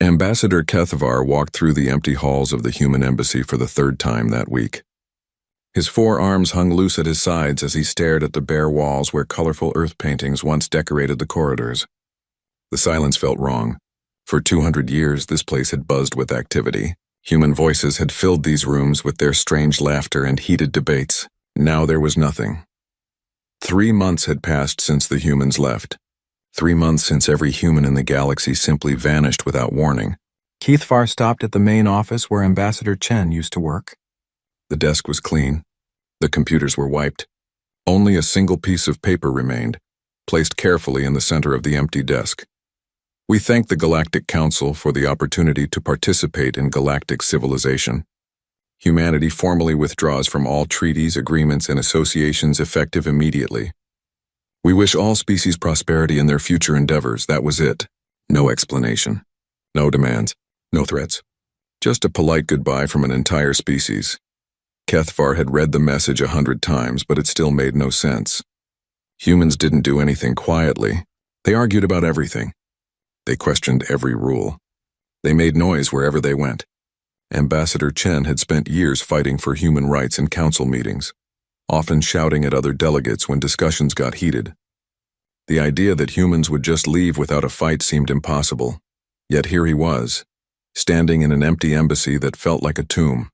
Ambassador Kethavar walked through the empty halls of the human embassy for the third time that week. His forearms hung loose at his sides as he stared at the bare walls where colorful earth paintings once decorated the corridors. The silence felt wrong. For 200 years, this place had buzzed with activity. Human voices had filled these rooms with their strange laughter and heated debates. Now there was nothing. 3 months had passed since the humans left. 3 months since every human in the galaxy simply vanished without warning. Kethavar stopped at the main office where Ambassador Chen used to work. The desk was clean. The computers were wiped. Only a single piece of paper remained, placed carefully in the center of the empty desk. We thank the Galactic Council for the opportunity to participate in galactic civilization. Humanity formally withdraws from all treaties, agreements, and associations effective immediately. We wish all species prosperity in their future endeavors. That was it. No explanation. No demands. No threats. Just a polite goodbye from an entire species. Kethavar had read the message 100 times, but it still made no sense. Humans didn't do anything quietly. They argued about everything. They questioned every rule. They made noise wherever they went. Ambassador Chen had spent years fighting for human rights in council meetings, often shouting at other delegates when discussions got heated. The idea that humans would just leave without a fight seemed impossible. Yet here he was, standing in an empty embassy that felt like a tomb.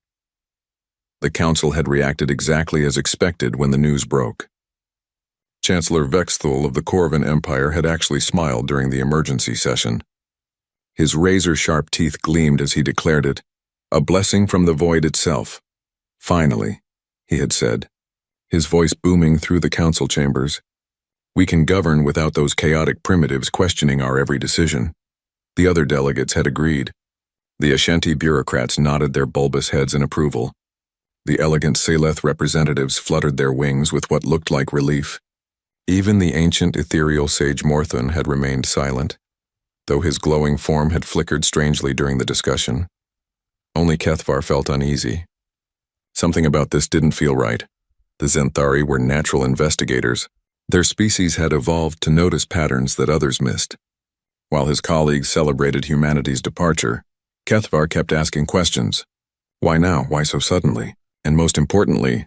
The council had reacted exactly as expected when the news broke. Chancellor Vexthul of the Corvin Empire had actually smiled during the emergency session. His razor-sharp teeth gleamed as he declared it, a blessing from the void itself. Finally, he had said, his voice booming through the council chambers. We can govern without those chaotic primitives questioning our every decision. The other delegates had agreed. The Ashanti bureaucrats nodded their bulbous heads in approval. The elegant Saleth representatives fluttered their wings with what looked like relief. Even the ancient ethereal sage Morthun had remained silent, though his glowing form had flickered strangely during the discussion. Only Kethavar felt uneasy. Something about this didn't feel right. The Zenthari were natural investigators. Their species had evolved to notice patterns that others missed. While his colleagues celebrated humanity's departure, Kethavar kept asking questions. Why now? Why so suddenly? And most importantly,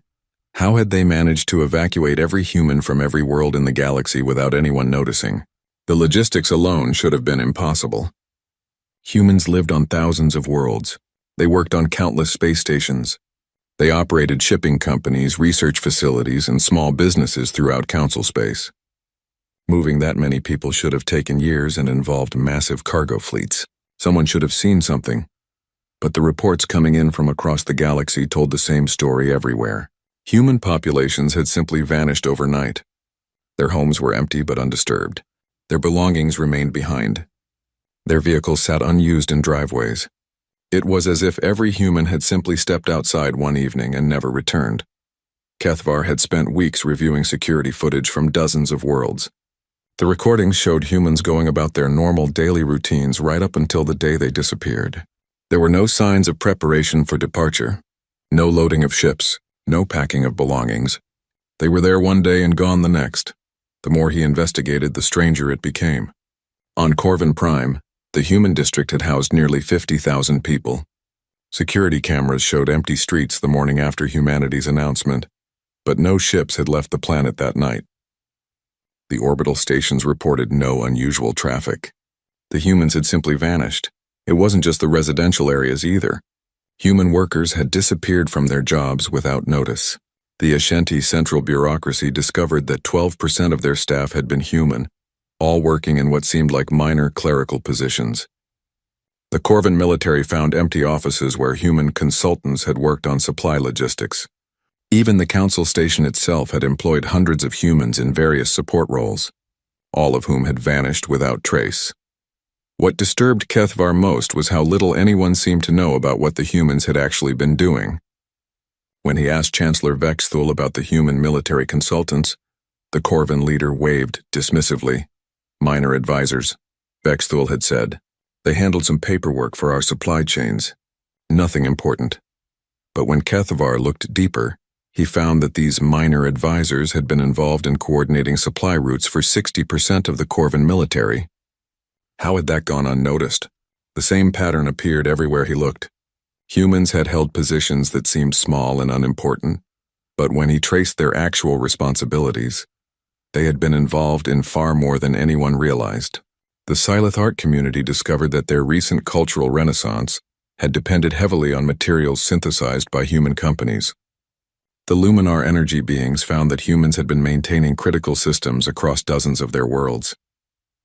how had they managed to evacuate every human from every world in the galaxy without anyone noticing? The logistics alone should have been impossible. Humans lived on thousands of worlds. They worked on countless space stations. They operated shipping companies, research facilities, and small businesses throughout council space. Moving that many people should have taken years and involved massive cargo fleets. Someone should have seen something. But the reports coming in from across the galaxy told the same story everywhere. Human populations had simply vanished overnight. Their homes were empty but undisturbed. Their belongings remained behind. Their vehicles sat unused in driveways. It was as if every human had simply stepped outside one evening and never returned. Kethavar had spent weeks reviewing security footage from dozens of worlds. The recordings showed humans going about their normal daily routines right up until the day they disappeared. There were no signs of preparation for departure, no loading of ships, no packing of belongings. They were there one day and gone the next. The more he investigated, the stranger it became. On Corvin Prime, the human district had housed nearly 50,000 people. Security cameras showed empty streets the morning after humanity's announcement, but no ships had left the planet that night. The orbital stations reported no unusual traffic. The humans had simply vanished. It wasn't just the residential areas either. Human workers had disappeared from their jobs without notice. The Ashanti central bureaucracy discovered that 12% of their staff had been human, all working in what seemed like minor clerical positions. The Corvin military found empty offices where human consultants had worked on supply logistics. Even the council station itself had employed hundreds of humans in various support roles, all of whom had vanished without trace. What disturbed Kethavar most was how little anyone seemed to know about what the humans had actually been doing. When he asked Chancellor Vexthul about the human military consultants, the Corvin leader waved dismissively. Minor advisors, Vexthul had said. They handled some paperwork for our supply chains. Nothing important. But when Kethavar looked deeper, he found that these minor advisors had been involved in coordinating supply routes for 60% of the Corvin military. How had that gone unnoticed? The same pattern appeared everywhere he looked. Humans had held positions that seemed small and unimportant, but when he traced their actual responsibilities, they had been involved in far more than anyone realized. The Silith art community discovered that their recent cultural renaissance had depended heavily on materials synthesized by human companies. The Luminar energy beings found that humans had been maintaining critical systems across dozens of their worlds.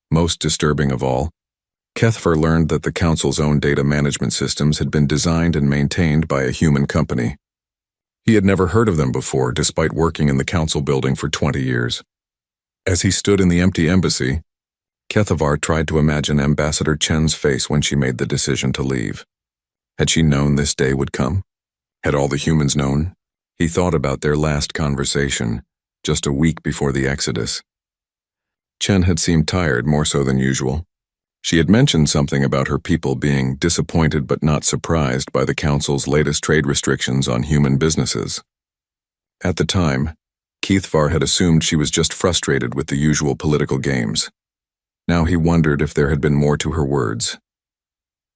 Most disturbing of all, HFY learned that the Council's own data management systems had been designed and maintained by a human company. He had never heard of them before, despite working in the Council building for 20 years. As he stood in the empty embassy, HFY tried to imagine Ambassador Chen's face when she made the decision to leave. Had she known this day would come? Had all the humans known? He thought about their last conversation, just a week before the exodus. Chen had seemed tired, more so than usual. She had mentioned something about her people being disappointed but not surprised by the Council's latest trade restrictions on human businesses. At the time, HFY had assumed she was just frustrated with the usual political games. Now he wondered if there had been more to her words.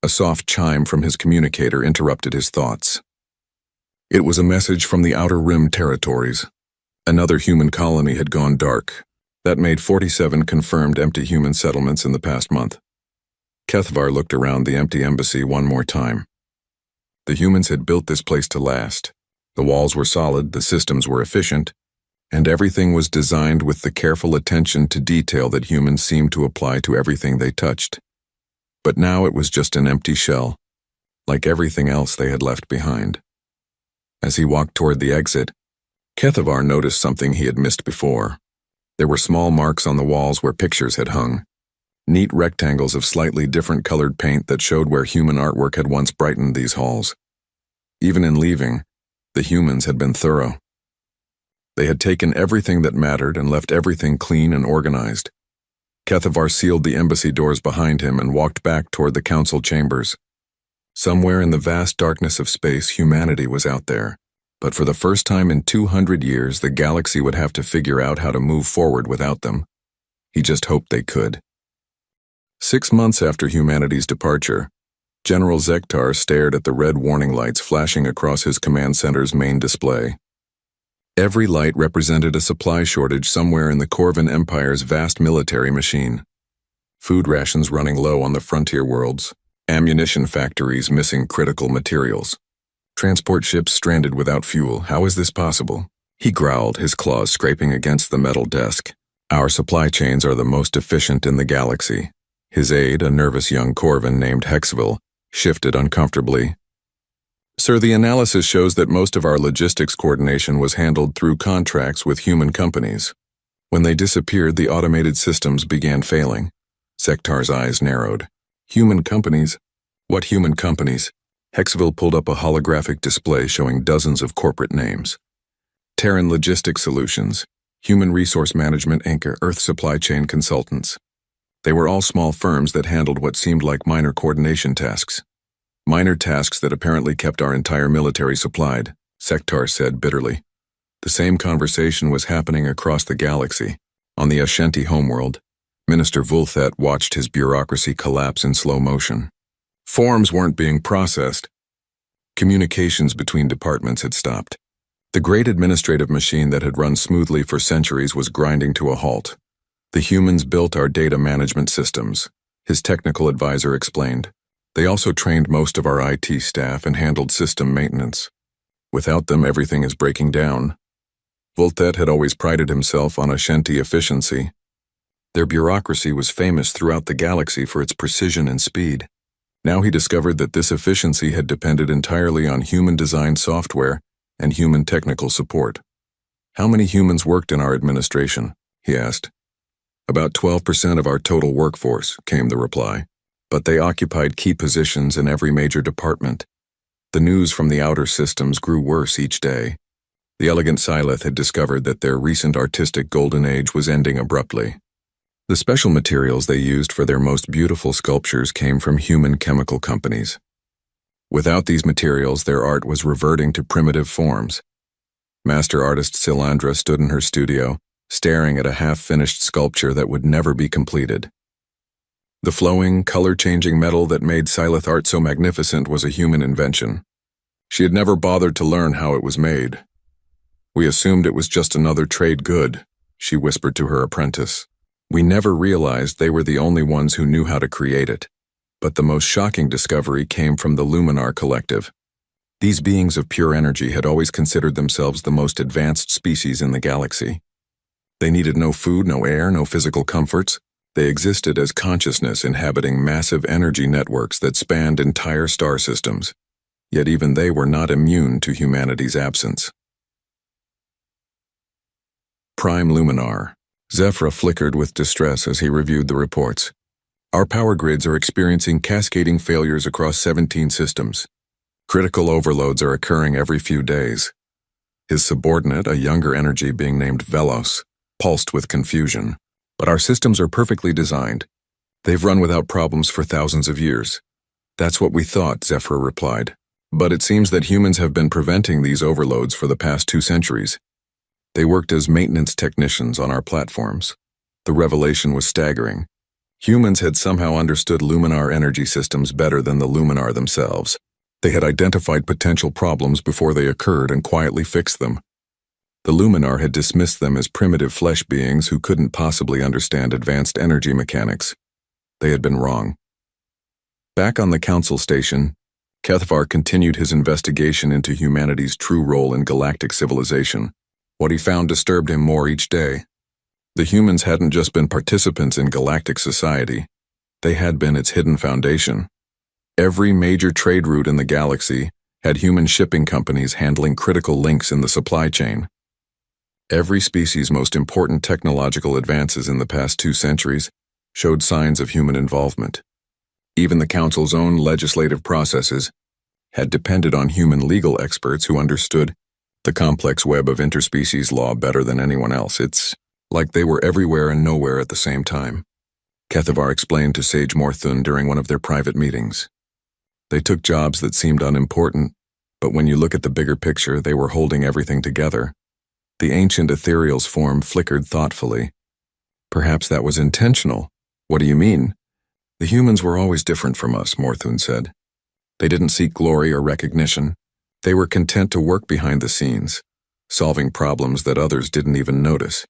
A soft chime from his communicator interrupted his thoughts. It was a message from the Outer Rim territories. Another human colony had gone dark. That made 47 confirmed empty human settlements in the past month. HFY looked around the empty embassy one more time. The humans had built this place to last. The walls were solid, the systems were efficient, and everything was designed with the careful attention to detail that humans seemed to apply to everything they touched. But now it was just an empty shell, like everything else they had left behind. As he walked toward the exit, HFY noticed something he had missed before. There were small marks on the walls where pictures had hung. Neat rectangles of slightly different colored paint that showed where human artwork had once brightened these halls. Even in leaving, the humans had been thorough. They had taken everything that mattered and left everything clean and organized. HFY sealed the embassy doors behind him and walked back toward the council chambers. Somewhere in the vast darkness of space, humanity was out there. But for the first time in 200 years, the galaxy would have to figure out how to move forward without them. He just hoped they could. 6 months after humanity's departure, General Zektar stared at the red warning lights flashing across his command center's main display. Every light represented a supply shortage somewhere in the Corvan Empire's vast military machine. Food rations running low on the frontier worlds, ammunition factories missing critical materials. Transport ships stranded without fuel. How is this possible? He growled, his claws scraping against the metal desk. Our supply chains are the most efficient in the galaxy. His aide, a nervous young Corvan named HFY, shifted uncomfortably. Sir, the analysis shows that most of our logistics coordination was handled through contracts with human companies. When they disappeared, the automated systems began failing. Zektar's eyes narrowed. Human companies? What human companies? HFY pulled up a holographic display showing dozens of corporate names. Terran Logistics Solutions, Human Resource Management Inc., Earth Supply Chain Consultants. They were all small firms that handled what seemed like minor coordination tasks. Minor tasks that apparently kept our entire military supplied, Zektar said bitterly. The same conversation was happening across the galaxy. On the Ashanti homeworld, Minister Vulthet watched his bureaucracy collapse in slow motion. Forms weren't being processed. Communications between departments had stopped. The great administrative machine that had run smoothly for centuries was grinding to a halt. The humans built our data management systems, his technical advisor explained. They also trained most of our IT staff and handled system maintenance. Without them, everything is breaking down. Vulthet had always prided himself on Ashanti efficiency. Their bureaucracy was famous throughout the galaxy for its precision and speed. Now he discovered that this efficiency had depended entirely on human-designed software and human technical support. How many humans worked in our administration? He asked. About 12% of our total workforce, came the reply. But they occupied key positions in every major department. The news from the outer systems grew worse each day. The elegant Silith had discovered that their recent artistic golden age was ending abruptly. The special materials they used for their most beautiful sculptures came from human chemical companies. Without these materials, their art was reverting to primitive forms. Master artist Silandra stood in her studio, staring at a half-finished sculpture that would never be completed. The flowing, color-changing metal that made Silith art so magnificent was a human invention. She had never bothered to learn how it was made. We assumed it was just another trade good, she whispered to her apprentice. We never realized they were the only ones who knew how to create it. But the most shocking discovery came from the Luminar Collective. These beings of pure energy had always considered themselves the most advanced species in the galaxy. They needed no food, no air, no physical comforts. They existed as consciousness inhabiting massive energy networks that spanned entire star systems. Yet even they were not immune to humanity's absence. Prime Luminar. Zephyr flickered with distress as he reviewed the reports. Our power grids are experiencing cascading failures across 17 systems. Critical overloads are occurring every few days. His subordinate, a younger energy being named Velos, pulsed with confusion. But our systems are perfectly designed. They've run without problems for thousands of years. That's what we thought, Zephyr replied. But it seems that humans have been preventing these overloads for the past 2 centuries. They worked as maintenance technicians on our platforms. The revelation was staggering. Humans had somehow understood Luminar energy systems better than the Luminar themselves. They had identified potential problems before they occurred and quietly fixed them. The Luminar had dismissed them as primitive flesh beings who couldn't possibly understand advanced energy mechanics. They had been wrong. Back on the council station, Kethvar continued his investigation into humanity's true role in galactic civilization. What he found disturbed him more each day. The humans hadn't just been participants in galactic society. They had been its hidden foundation. Every major trade route in the galaxy had human shipping companies handling critical links in the supply chain. Every species' most important technological advances in the past 2 centuries showed signs of human involvement. Even the Council's own legislative processes had depended on human legal experts who understood the complex web of interspecies law better than anyone else. It's like they were everywhere and nowhere at the same time. Kethavar explained to Sage Morthun during one of their private meetings. They took jobs that seemed unimportant, but when you look at the bigger picture, they were holding everything together. The ancient ethereal's form flickered thoughtfully. Perhaps that was intentional. What do you mean? The humans were always different from us, Morthun said. They didn't seek glory or recognition. They were content to work behind the scenes, solving problems that others didn't even notice.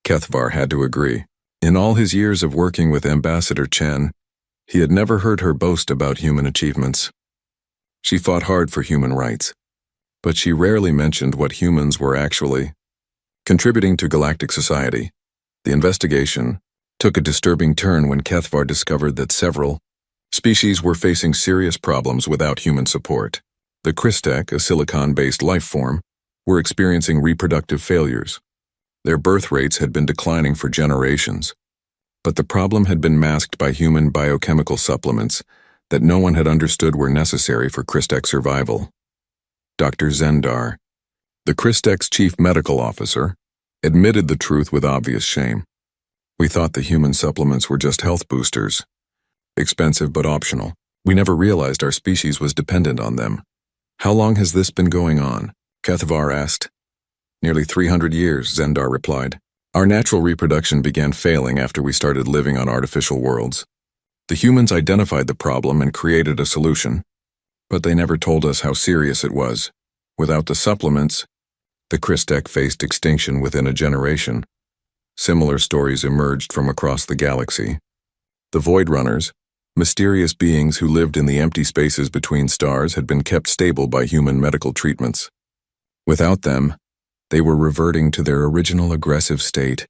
Kethvar had to agree. In all his years of working with Ambassador Chen, he had never heard her boast about human achievements. She fought hard for human rights, but she rarely mentioned what humans were actually contributing to galactic society. The investigation took a disturbing turn when Kethvar discovered that several species were facing serious problems without human support. The Christek, a silicon-based life form, were experiencing reproductive failures. Their birth rates had been declining for generations, but the problem had been masked by human biochemical supplements that no one had understood were necessary for Christek survival. Dr. Zendar, the Christek's chief medical officer, admitted the truth with obvious shame. We thought the human supplements were just health boosters, expensive but optional. We never realized our species was dependent on them. How long has this been going on? Kethvar asked. Nearly 300 years, Zendar replied. Our natural reproduction began failing after we started living on artificial worlds. The humans identified the problem and created a solution, but they never told us how serious it was. Without the supplements, the Christek faced extinction within a generation. Similar stories emerged from across the galaxy. The Void Runners, mysterious beings who lived in the empty spaces between stars, had been kept stable by human medical treatments. Without them, they were reverting to their original aggressive state,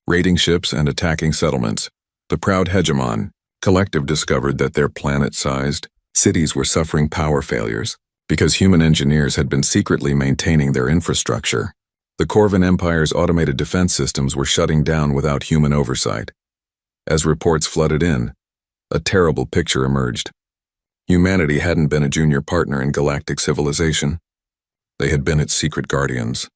raiding ships and attacking settlements. The proud hegemon collective discovered that their planet-sized cities were suffering power failures because human engineers had been secretly maintaining their infrastructure. The Corvin Empire's automated defense systems were shutting down without human oversight. As reports flooded in, a terrible picture emerged. Humanity hadn't been a junior partner in galactic civilization. They had been its secret guardians,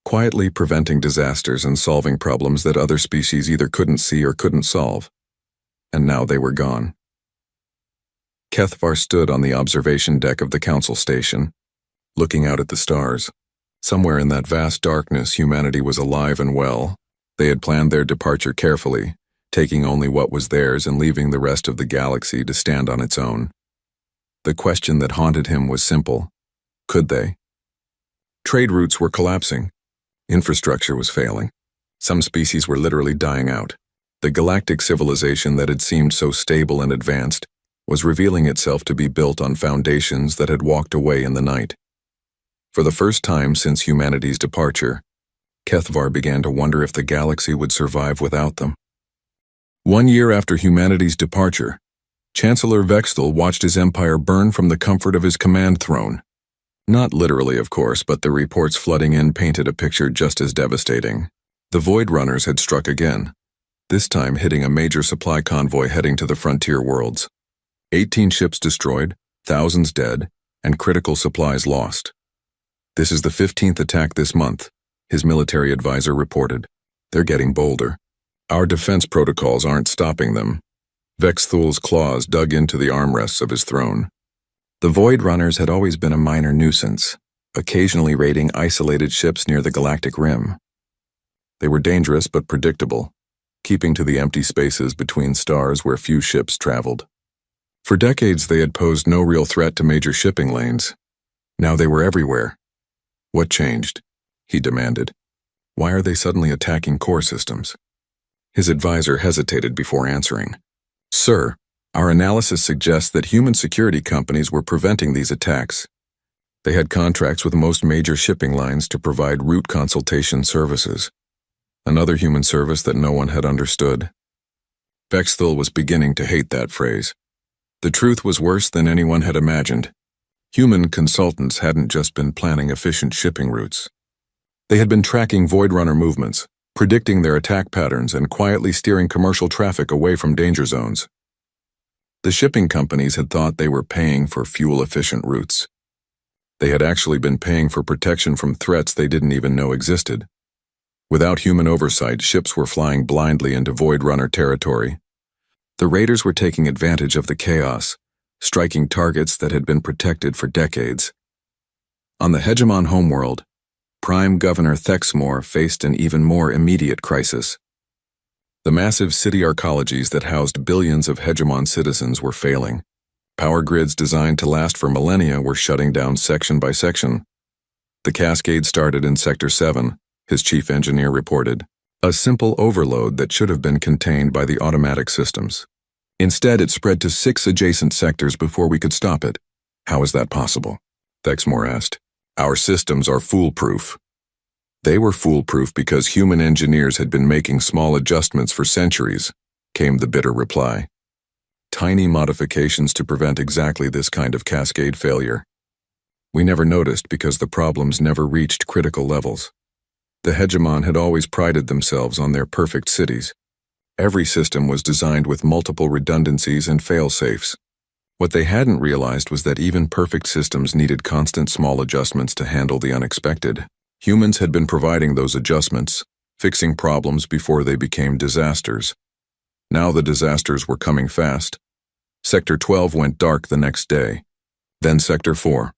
quietly preventing disasters and solving problems that other species either couldn't see or couldn't solve. And now they were gone. Kethvar stood on the observation deck of the council station, looking out at the stars. Somewhere in that vast darkness, humanity was alive and well. They had planned their departure carefully, taking only what was theirs and leaving the rest of the galaxy to stand on its own. The question that haunted him was simple. Could they? Trade routes were collapsing. Infrastructure was failing. Some species were literally dying out. The galactic civilization that had seemed so stable and advanced was revealing itself to be built on foundations that had walked away in the night. For the first time since humanity's departure, Kethvar began to wonder if the galaxy would survive without them. 1 year after humanity's departure, Chancellor Vexthal watched his empire burn from the comfort of his command throne. Not literally, of course, but the reports flooding in painted a picture just as devastating. The Void Runners had struck again, this time hitting a major supply convoy heading to the frontier worlds. 18 ships destroyed, thousands dead, and critical supplies lost. This is the 15th attack this month, his military advisor reported. They're getting bolder. Our defense protocols aren't stopping them. Vexthal's claws dug into the armrests of his throne. The Void Runners had always been a minor nuisance, occasionally raiding isolated ships near the galactic rim. They were dangerous but predictable, keeping to the empty spaces between stars where few ships traveled. For decades they had posed no real threat to major shipping lanes. Now they were everywhere. What changed? He demanded. Why are they suddenly attacking core systems? His advisor hesitated before answering. Sir, our analysis suggests that human security companies were preventing these attacks. They had contracts with most major shipping lines to provide route consultation services. Another human service that no one had understood. Vexthal was beginning to hate that phrase. The truth was worse than anyone had imagined. Human consultants hadn't just been planning efficient shipping routes. They had been tracking Void Runner movements, predicting their attack patterns, and quietly steering commercial traffic away from danger zones. The shipping companies had thought they were paying for fuel-efficient routes. They had actually been paying for protection from threats they didn't even know existed. Without human oversight, ships were flying blindly into Void Runner territory. The raiders were taking advantage of the chaos, striking targets that had been protected for decades. On the Hegemon homeworld, Prime Governor Thexmore faced an even more immediate crisis. The massive city arcologies that housed billions of Hegemon citizens were failing. Power grids designed to last for millennia were shutting down section by section. The cascade started in Sector 7, his chief engineer reported. A simple overload that should have been contained by the automatic systems. Instead, it spread to 6 adjacent sectors before we could stop it. How is that possible? Thexmore asked. Our systems are foolproof. They were foolproof because human engineers had been making small adjustments for centuries, came the bitter reply. Tiny modifications to prevent exactly this kind of cascade failure. We never noticed because the problems never reached critical levels. The Hegemon had always prided themselves on their perfect cities. Every system was designed with multiple redundancies and fail-safes. What they hadn't realized was that even perfect systems needed constant small adjustments to handle the unexpected. Humans had been providing those adjustments, fixing problems before they became disasters. Now the disasters were coming fast. Sector 12 went dark the next day. Then Sector 4.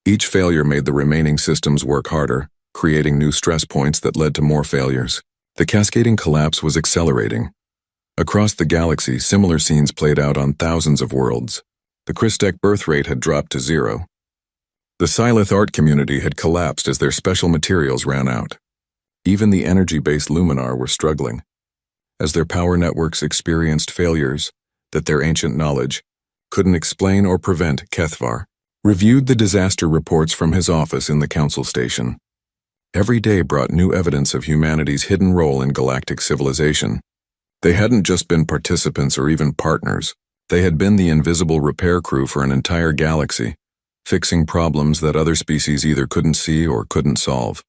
Each failure made the remaining systems work harder, creating new stress points that led to more failures. The cascading collapse was accelerating. Across the galaxy, similar scenes played out on thousands of worlds. The Christek birth rate had dropped to 0. The Silith art community had collapsed as their special materials ran out. Even the energy-based Luminar were struggling. As their power networks experienced failures that their ancient knowledge couldn't explain or prevent, Kethvar reviewed the disaster reports from his office in the council station. Every day brought new evidence of humanity's hidden role in galactic civilization. They hadn't just been participants or even partners. They had been the invisible repair crew for an entire galaxy, fixing problems that other species either couldn't see or couldn't solve.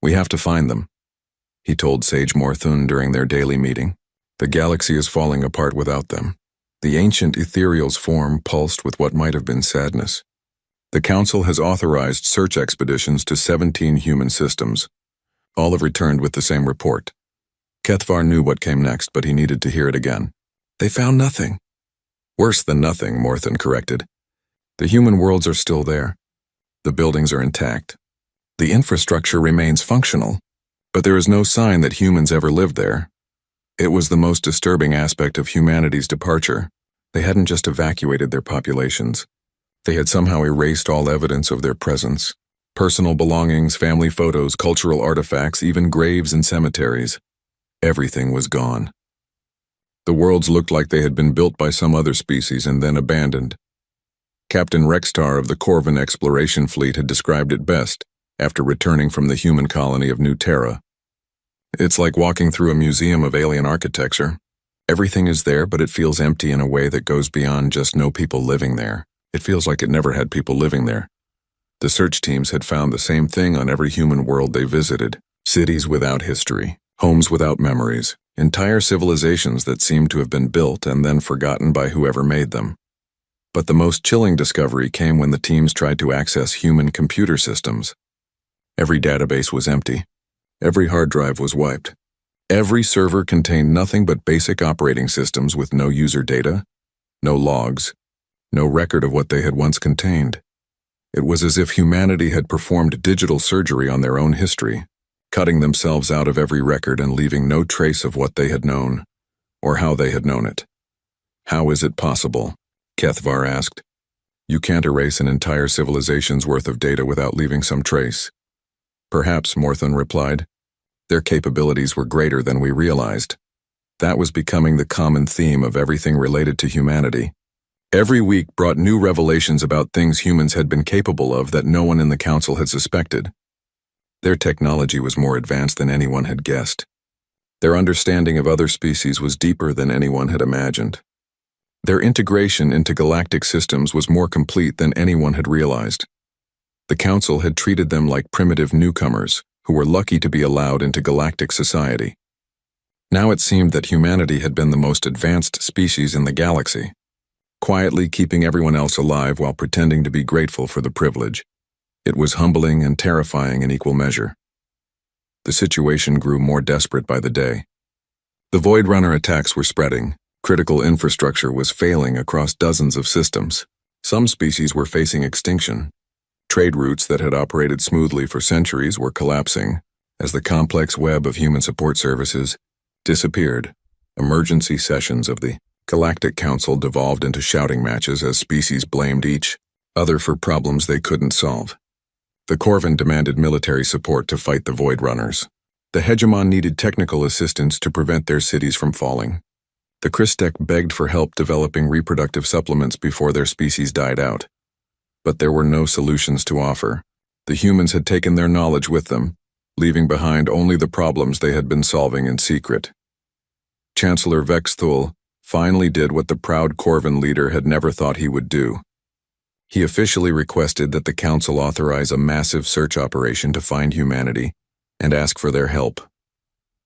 We have to find them, he told Sage Morthun during their daily meeting. The galaxy is falling apart without them. The ancient ethereal's form pulsed with what might have been sadness. The Council has authorized search expeditions to 17 human systems. All have returned with the same report. Kethvar knew what came next, but he needed to hear it again. They found nothing. Worse than nothing, Morthun corrected. The human worlds are still there. The buildings are intact. The infrastructure remains functional, but there is no sign that humans ever lived there. It was the most disturbing aspect of humanity's departure. They hadn't just evacuated their populations. They had somehow erased all evidence of their presence. Personal belongings, family photos, cultural artifacts, even graves and cemeteries. Everything was gone. The worlds looked like they had been built by some other species and then abandoned. Captain Rextar of the Corvin Exploration Fleet had described it best after returning from the human colony of New Terra. It's like walking through a museum of alien architecture. Everything is there, but it feels empty in a way that goes beyond just no people living there. It feels like it never had people living there. The search teams had found the same thing on every human world they visited. Cities without history, homes without memories, entire civilizations that seemed to have been built and then forgotten by whoever made them. But the most chilling discovery came when the teams tried to access human computer systems. Every database was empty. Every hard drive was wiped. Every server contained nothing but basic operating systems with no user data, no logs, no record of what they had once contained. It was as if humanity had performed digital surgery on their own history, cutting themselves out of every record and leaving no trace of what they had known, or how they had known it. How is it possible? Kethvar asked. You can't erase an entire civilization's worth of data without leaving some trace. Perhaps, Morthon replied. Their capabilities were greater than we realized. That was becoming the common theme of everything related to humanity. Every week brought new revelations about things humans had been capable of that no one in the Council had suspected. Their technology was more advanced than anyone had guessed. Their understanding of other species was deeper than anyone had imagined. Their integration into galactic systems was more complete than anyone had realized. The Council had treated them like primitive newcomers who were lucky to be allowed into galactic society. Now it seemed that humanity had been the most advanced species in the galaxy, quietly keeping everyone else alive while pretending to be grateful for the privilege. It was humbling and terrifying in equal measure. The situation grew more desperate by the day. The Void Runner attacks were spreading. Critical infrastructure was failing across dozens of systems. Some species were facing extinction. Trade routes that had operated smoothly for centuries were collapsing as the complex web of human support services disappeared. Emergency sessions of the Galactic Council devolved into shouting matches as species blamed each other for problems they couldn't solve. The Corvin demanded military support to fight the Void Runners. The Hegemon needed technical assistance to prevent their cities from falling. The Christek begged for help developing reproductive supplements before their species died out. But there were no solutions to offer. The humans had taken their knowledge with them, leaving behind only the problems they had been solving in secret. Chancellor Vexthul finally did what the proud Corvin leader had never thought he would do. He officially requested that the Council authorize a massive search operation to find humanity and ask for their help.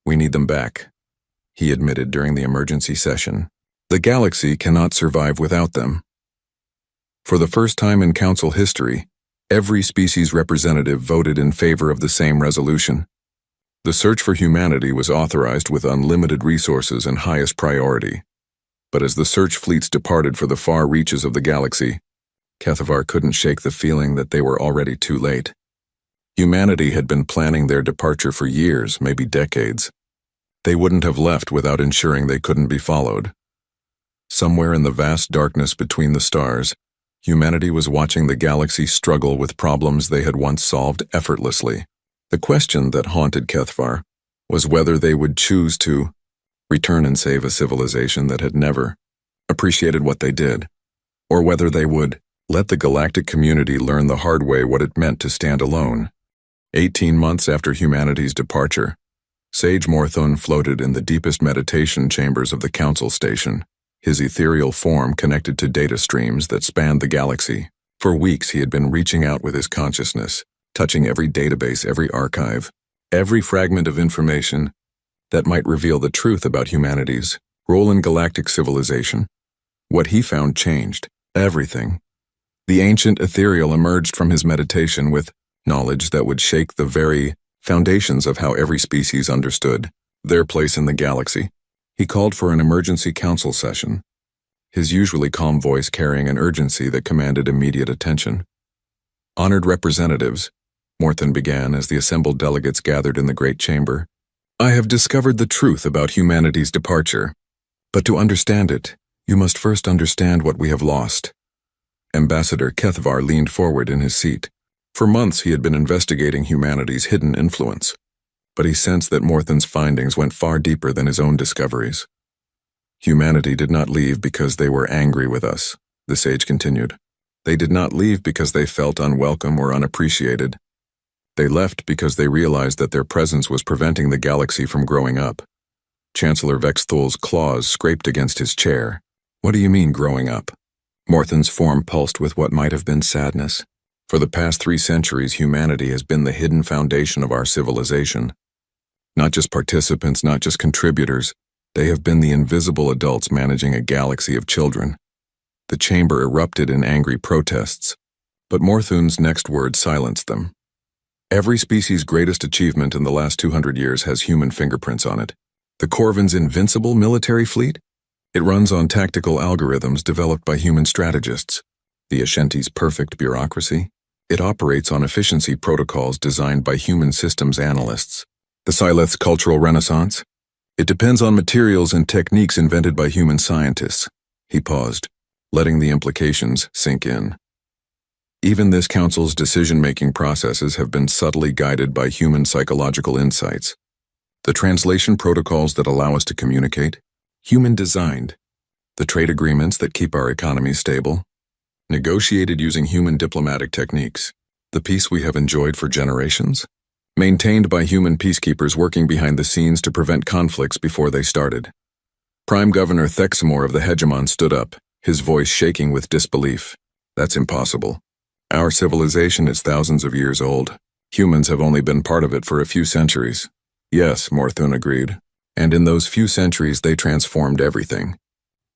We need them back, he admitted during the emergency session. The galaxy cannot survive without them. For the first time in Council history, every species representative voted in favor of the same resolution. The search for humanity was authorized with unlimited resources and highest priority. But as the search fleets departed for the far reaches of the galaxy, Kethvar couldn't shake the feeling that they were already too late. Humanity had been planning their departure for years, maybe decades. They wouldn't have left without ensuring they couldn't be followed. Somewhere in the vast darkness between the stars, humanity was watching the galaxy struggle with problems they had once solved effortlessly. The question that haunted Kethvar was whether they would choose to return and save a civilization that had never appreciated what they did, or whether they would let the galactic community learn the hard way what it meant to stand alone. 18 months after humanity's departure, Sage Morthon floated in the deepest meditation chambers of the Council Station, his ethereal form connected to data streams that spanned the galaxy. For weeks he had been reaching out with his consciousness, touching every database, every archive, every fragment of information that might reveal the truth about humanity's role in galactic civilization. What he found changed everything. The ancient ethereal emerged from his meditation with knowledge that would shake the very foundations of how every species understood their place in the galaxy. He called for an emergency council session, his usually calm voice carrying an urgency that commanded immediate attention. Honored representatives, Morthon began as the assembled delegates gathered in the great chamber, I have discovered the truth about humanity's departure. But to understand it, you must first understand what we have lost. Ambassador Kethvar leaned forward in his seat. For months he had been investigating humanity's hidden influence, but he sensed that Morthen's findings went far deeper than his own discoveries. Humanity did not leave because they were angry with us, the sage continued. They did not leave because they felt unwelcome or unappreciated. They left because they realized that their presence was preventing the galaxy from growing up. Chancellor Vexthul's claws scraped against his chair. What do you mean, growing up? Morthen's form pulsed with what might have been sadness. For the past 3 centuries, humanity has been the hidden foundation of our civilization. Not just participants, not just contributors, they have been the invisible adults managing a galaxy of children. The chamber erupted in angry protests, but Morthun's next word silenced them. Every species' greatest achievement in the last 200 years has human fingerprints on it. The Corvin's invincible military fleet? It runs on tactical algorithms developed by human strategists. The Ashanti's perfect bureaucracy? It operates on efficiency protocols designed by human systems analysts. The Sileth's cultural renaissance? It depends on materials and techniques invented by human scientists. He paused, letting the implications sink in. Even this council's decision-making processes have been subtly guided by human psychological insights. The translation protocols that allow us to communicate, human-designed. The trade agreements that keep our economy stable, negotiated using human diplomatic techniques. The peace we have enjoyed for generations, maintained by human peacekeepers working behind the scenes to prevent conflicts before they started. Prime Governor Thexamore of the Hegemon stood up, his voice shaking with disbelief. That's impossible. Our civilization is thousands of years old. Humans have only been part of it for a few centuries. Yes, Morthun agreed. And in those few centuries they transformed everything.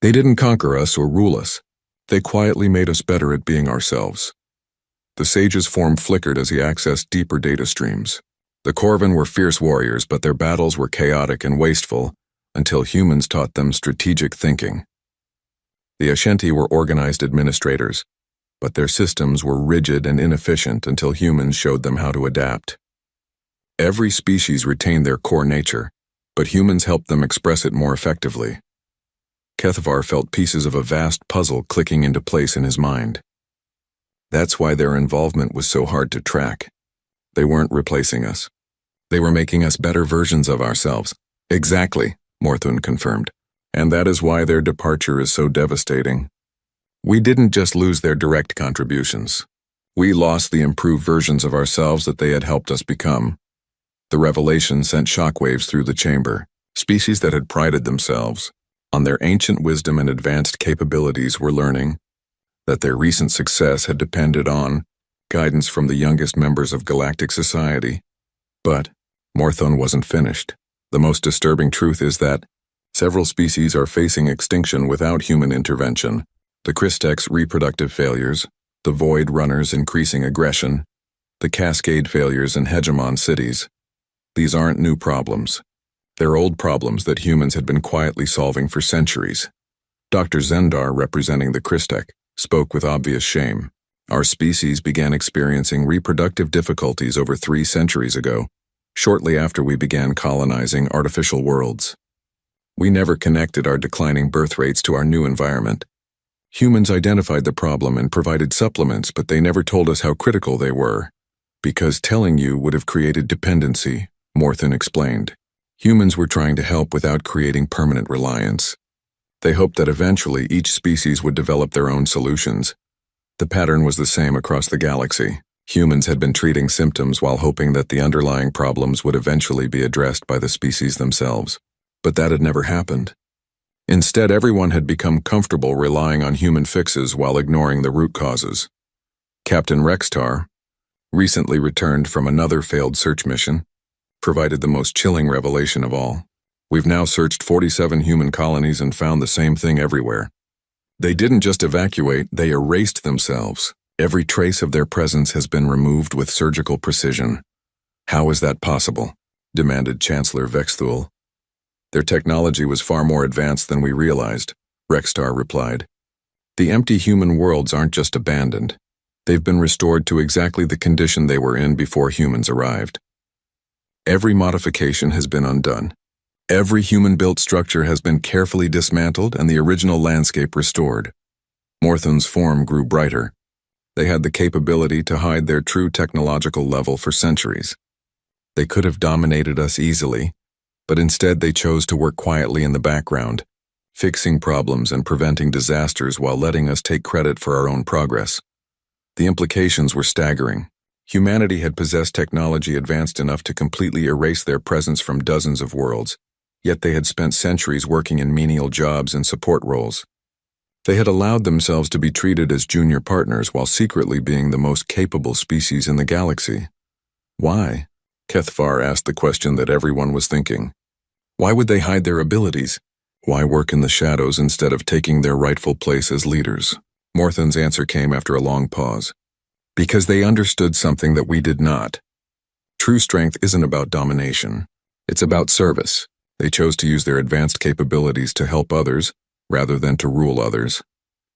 They didn't conquer us or rule us. They quietly made us better at being ourselves. The sage's form flickered as he accessed deeper data streams. The Corvin were fierce warriors, but their battles were chaotic and wasteful until humans taught them strategic thinking. The Ashanti were organized administrators, but their systems were rigid and inefficient until humans showed them how to adapt. Every species retained their core nature, but humans helped them express it more effectively. Kethvar felt pieces of a vast puzzle clicking into place in his mind. That's why their involvement was so hard to track. They weren't replacing us. They were making us better versions of ourselves. Exactly, Morthun confirmed. And that is why their departure is so devastating. We didn't just lose their direct contributions. We lost the improved versions of ourselves that they had helped us become. The revelation sent shockwaves through the chamber. Species that had prided themselves on their ancient wisdom and advanced capabilities were learning that their recent success had depended on guidance from the youngest members of galactic society. But Morthun wasn't finished. The most disturbing truth is that several species are facing extinction without human intervention. The Christek's reproductive failures, the Void Runners' increasing aggression, the Cascade failures in Hegemon cities. These aren't new problems. They're old problems that humans had been quietly solving for centuries. Dr. Zendar, representing the Christek, spoke with obvious shame. Our species began experiencing reproductive difficulties over 3 centuries ago, shortly after we began colonizing artificial worlds. We never connected our declining birth rates to our new environment. Humans identified the problem and provided supplements, but they never told us how critical they were. Because telling you would have created dependency, Morthun explained. Humans were trying to help without creating permanent reliance. They hoped that eventually each species would develop their own solutions. The pattern was the same across the galaxy. Humans had been treating symptoms while hoping that the underlying problems would eventually be addressed by the species themselves. But that had never happened. Instead, everyone had become comfortable relying on human fixes while ignoring the root causes. Captain Rextar, recently returned from another failed search mission, provided the most chilling revelation of all. We've now searched 47 human colonies and found the same thing everywhere. They didn't just evacuate, they erased themselves. Every trace of their presence has been removed with surgical precision. How is that possible? Demanded Chancellor Vexthul. Their technology was far more advanced than we realized, Rextar replied. The empty human worlds aren't just abandoned. They've been restored to exactly the condition they were in before humans arrived. Every modification has been undone. Every human-built structure has been carefully dismantled and the original landscape restored. Morthon's form grew brighter. They had the capability to hide their true technological level for centuries. They could have dominated us easily, but instead they chose to work quietly in the background, fixing problems and preventing disasters while letting us take credit for our own progress. The implications were staggering. Humanity had possessed technology advanced enough to completely erase their presence from dozens of worlds, yet they had spent centuries working in menial jobs and support roles. They had allowed themselves to be treated as junior partners while secretly being the most capable species in the galaxy. Why? Kethvar asked the question that everyone was thinking. Why would they hide their abilities? Why work in the shadows instead of taking their rightful place as leaders? Morthon's answer came after a long pause. Because they understood something that we did not. True strength isn't about domination. It's about service. They chose to use their advanced capabilities to help others, rather than to rule others.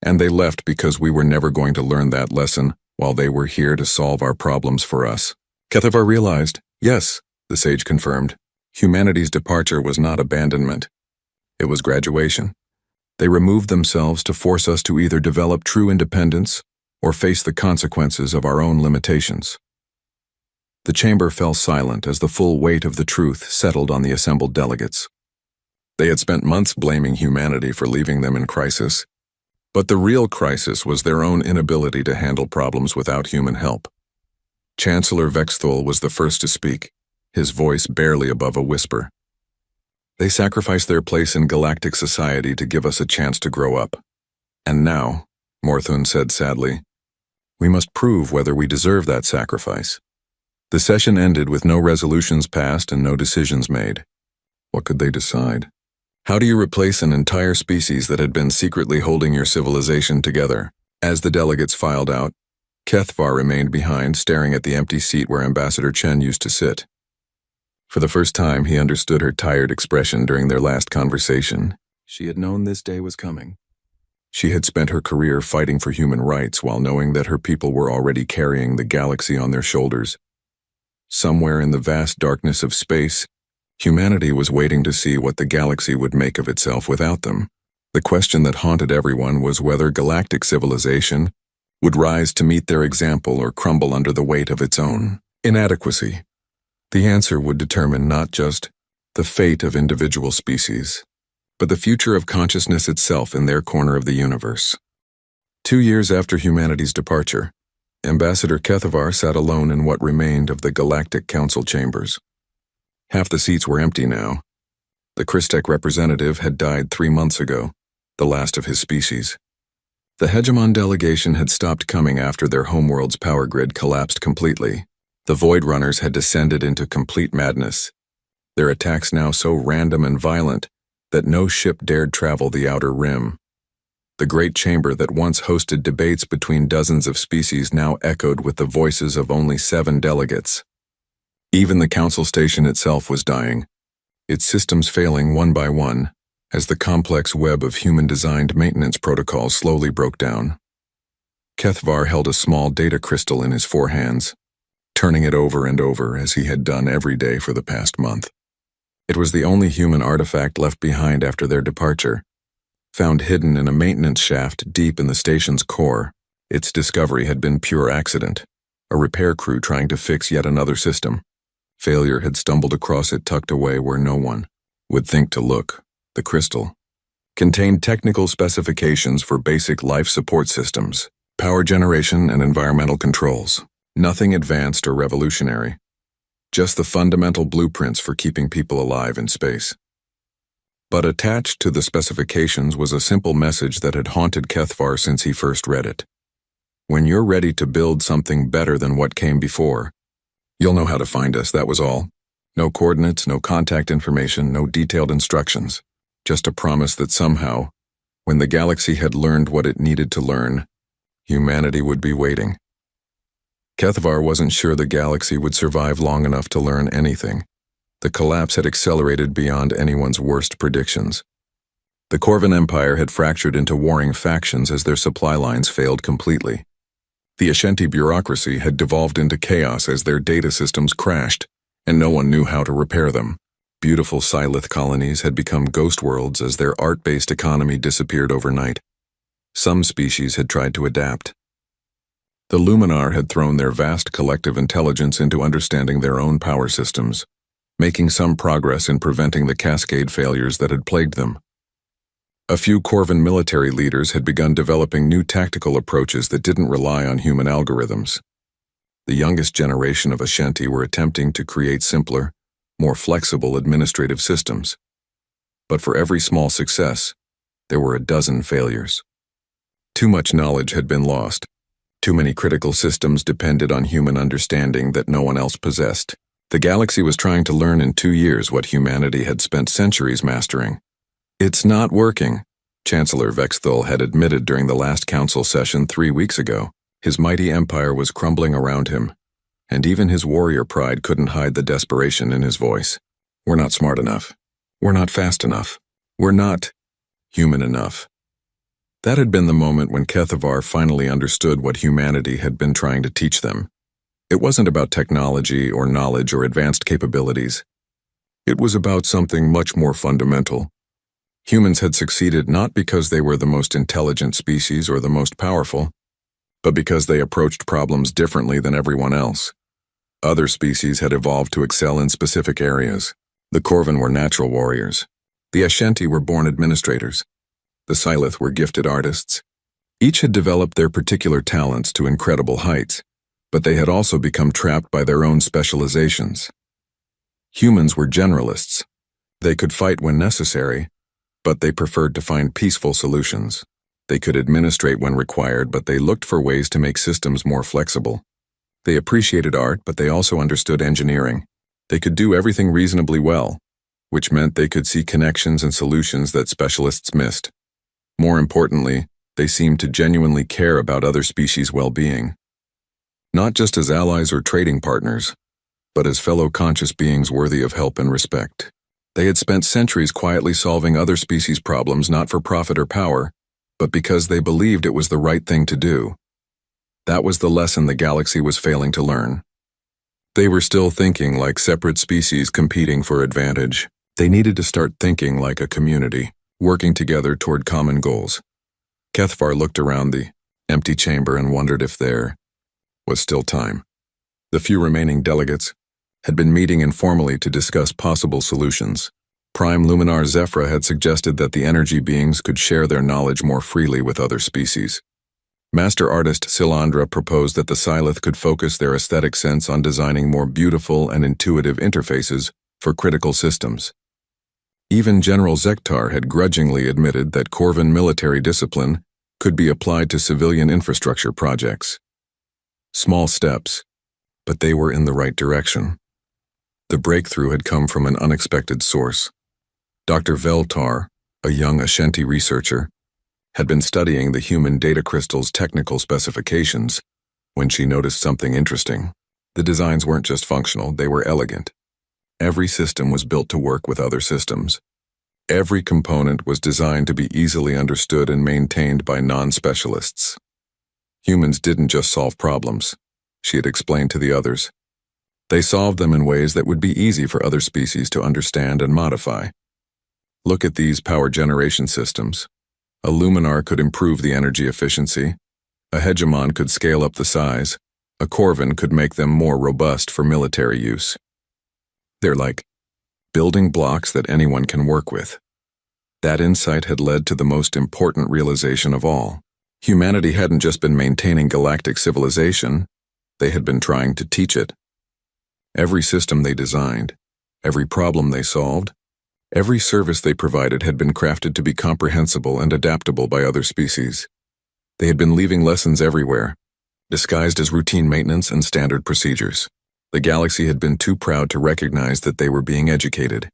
And they left because we were never going to learn that lesson, while they were here to solve our problems for us. Kethvar realized, yes, the sage confirmed, humanity's departure was not abandonment. It was graduation. They removed themselves to force us to either develop true independence or face the consequences of our own limitations. The chamber fell silent as the full weight of the truth settled on the assembled delegates. They had spent months blaming humanity for leaving them in crisis, but the real crisis was their own inability to handle problems without human help. Chancellor Vexthul was the first to speak, his voice barely above a whisper. They sacrificed their place in galactic society to give us a chance to grow up. And now, Morthon said sadly, we must prove whether we deserve that sacrifice. The session ended with no resolutions passed and no decisions made. What could they decide? How do you replace an entire species that had been secretly holding your civilization together? As the delegates filed out, Kethvar remained behind, staring at the empty seat where Ambassador Chen used to sit. For the first time, he understood her tired expression during their last conversation. She had known this day was coming. She had spent her career fighting for human rights while knowing that her people were already carrying the galaxy on their shoulders. Somewhere in the vast darkness of space, humanity was waiting to see what the galaxy would make of itself without them. The question that haunted everyone was whether galactic civilization would rise to meet their example or crumble under the weight of its own inadequacy. The answer would determine not just the fate of individual species, but the future of consciousness itself in their corner of the universe. 2 years after humanity's departure, Ambassador Kethvar sat alone in what remained of the Galactic Council chambers. Half the seats were empty now. The Christech representative had died 3 months ago, the last of his species. The Hegemon delegation had stopped coming after their homeworld's power grid collapsed completely. The Void Runners had descended into complete madness, their attacks now so random and violent that no ship dared travel the outer rim. The great chamber that once hosted debates between dozens of species now echoed with the voices of only 7 delegates. Even the council station itself was dying, its systems failing one by one, as the complex web of human-designed maintenance protocols slowly broke down. Kethvar held a small data crystal in his 4 hands, turning it over and over as he had done every day for the past month. It was the only human artifact left behind after their departure, found hidden in a maintenance shaft deep in the station's core. Its discovery had been pure accident, a repair crew trying to fix yet another system. Failure had stumbled across it tucked away where no one would think to look. The crystal contained technical specifications for basic life support systems, power generation, and environmental controls. Nothing advanced or revolutionary, just the fundamental blueprints for keeping people alive in space. But attached to the specifications was a simple message that had haunted Kethvar since he first read it. When you're ready to build something better than what came before, you'll know how to find us, that was all. No coordinates, no contact information, no detailed instructions. Just a promise that somehow, when the galaxy had learned what it needed to learn, humanity would be waiting. Kethvar wasn't sure the galaxy would survive long enough to learn anything. The collapse had accelerated beyond anyone's worst predictions. The Corvin Empire had fractured into warring factions as their supply lines failed completely. The Ashanti bureaucracy had devolved into chaos as their data systems crashed, and no one knew how to repair them. Beautiful Sylith colonies had become ghost worlds as their art-based economy disappeared overnight. Some species had tried to adapt. The Luminar had thrown their vast collective intelligence into understanding their own power systems, making some progress in preventing the cascade failures that had plagued them. A few Corvan military leaders had begun developing new tactical approaches that didn't rely on human algorithms. The youngest generation of Ashanti were attempting to create simpler, more flexible administrative systems. But for every small success, there were a dozen failures. Too much knowledge had been lost. Too many critical systems depended on human understanding that no one else possessed. The galaxy was trying to learn in 2 years what humanity had spent centuries mastering. "It's not working," Chancellor Vexthul had admitted during the last council session 3 weeks ago. His mighty empire was crumbling around him, and even his warrior pride couldn't hide the desperation in his voice. "We're not smart enough. We're not fast enough. We're not human enough." That had been the moment when Kethavar finally understood what humanity had been trying to teach them. It wasn't about technology or knowledge or advanced capabilities. It was about something much more fundamental. Humans had succeeded not because they were the most intelligent species or the most powerful, but because they approached problems differently than everyone else. Other species had evolved to excel in specific areas. The Corvan were natural warriors. The Ashanti were born administrators. The Sylith were gifted artists. Each had developed their particular talents to incredible heights, but they had also become trapped by their own specializations. Humans were generalists. They could fight when necessary, but they preferred to find peaceful solutions. They could administrate when required, but they looked for ways to make systems more flexible. They appreciated art, but they also understood engineering. They could do everything reasonably well, which meant they could see connections and solutions that specialists missed. More importantly, they seemed to genuinely care about other species' well-being. Not just as allies or trading partners, but as fellow conscious beings worthy of help and respect. They had spent centuries quietly solving other species' problems not for profit or power, but because they believed it was the right thing to do. That was the lesson the galaxy was failing to learn. They were still thinking like separate species competing for advantage. They needed to start thinking like a community, working together toward common goals. Kethvar looked around the empty chamber and wondered if there was still time. The few remaining delegates had been meeting informally to discuss possible solutions. Prime Luminar Zephyra had suggested that the energy beings could share their knowledge more freely with other species. Master artist Silandra proposed that the Sylith could focus their aesthetic sense on designing more beautiful and intuitive interfaces for critical systems. Even General Zektar had grudgingly admitted that Corvan military discipline could be applied to civilian infrastructure projects. Small steps, but they were in the right direction. The breakthrough had come from an unexpected source. Dr. Veltar, a young Ashanti researcher, had been studying the human data crystal's technical specifications when she noticed something interesting. The designs weren't just functional, they were elegant. Every system was built to work with other systems. Every component was designed to be easily understood and maintained by non-specialists. Humans didn't just solve problems, she had explained to the others. They solved them in ways that would be easy for other species to understand and modify. Look at these power generation systems. A Luminar could improve the energy efficiency. A Hegemon could scale up the size. A Corvan could make them more robust for military use. They're like building blocks that anyone can work with. That insight had led to the most important realization of all. Humanity hadn't just been maintaining galactic civilization, they had been trying to teach it. Every system they designed, every problem they solved, every service they provided had been crafted to be comprehensible and adaptable by other species. They had been leaving lessons everywhere, disguised as routine maintenance and standard procedures. The galaxy had been too proud to recognize that they were being educated.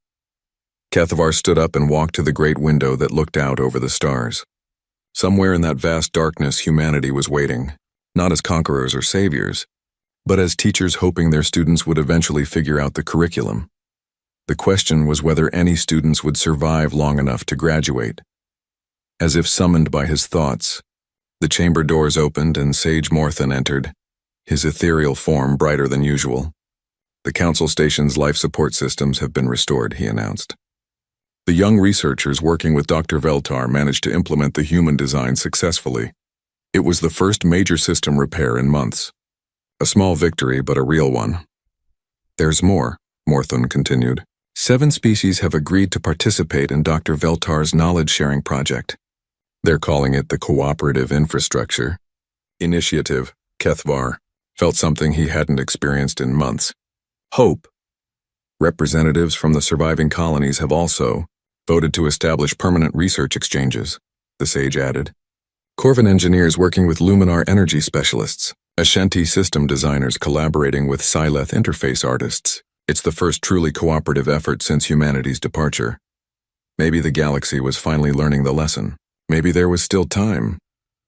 Kethavar stood up and walked to the great window that looked out over the stars. Somewhere in that vast darkness, humanity was waiting, not as conquerors or saviors, but as teachers hoping their students would eventually figure out the curriculum. The question was whether any students would survive long enough to graduate. As if summoned by his thoughts, the chamber doors opened and Sage Morthan entered, his ethereal form brighter than usual. The Council Station's life support systems have been restored, he announced. The young researchers working with Dr. Veltar managed to implement the human design successfully. It was the first major system repair in months. A small victory, but a real one. There's more, Morthun continued. 7 species have agreed to participate in Dr. Veltar's knowledge-sharing project. They're calling it the Cooperative Infrastructure Initiative. Kethvar felt something he hadn't experienced in months. Hope. Representatives from the surviving colonies have also voted to establish permanent research exchanges, the sage added. Corvin engineers working with Luminar energy specialists, Ashanti system designers collaborating with Sileth interface artists. It's the first truly cooperative effort since humanity's departure. Maybe the galaxy was finally learning the lesson. Maybe there was still time.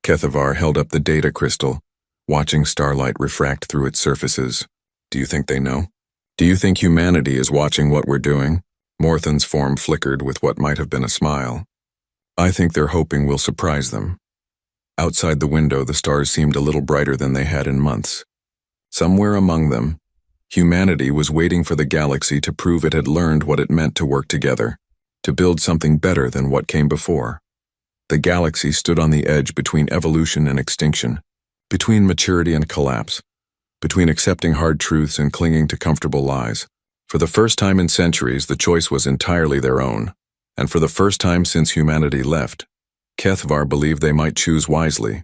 Kethavar held up the data crystal, watching starlight refract through its surfaces. Do you think they know? Do you think humanity is watching what we're doing? Morthun's form flickered with what might have been a smile. I think they're hoping we'll surprise them. Outside the window, the stars seemed a little brighter than they had in months. Somewhere among them, humanity was waiting for the galaxy to prove it had learned what it meant to work together, to build something better than what came before. The galaxy stood on the edge between evolution and extinction, between maturity and collapse, between accepting hard truths and clinging to comfortable lies. For the first time in centuries, the choice was entirely their own, and for the first time since humanity left, Kethvar believed they might choose wisely.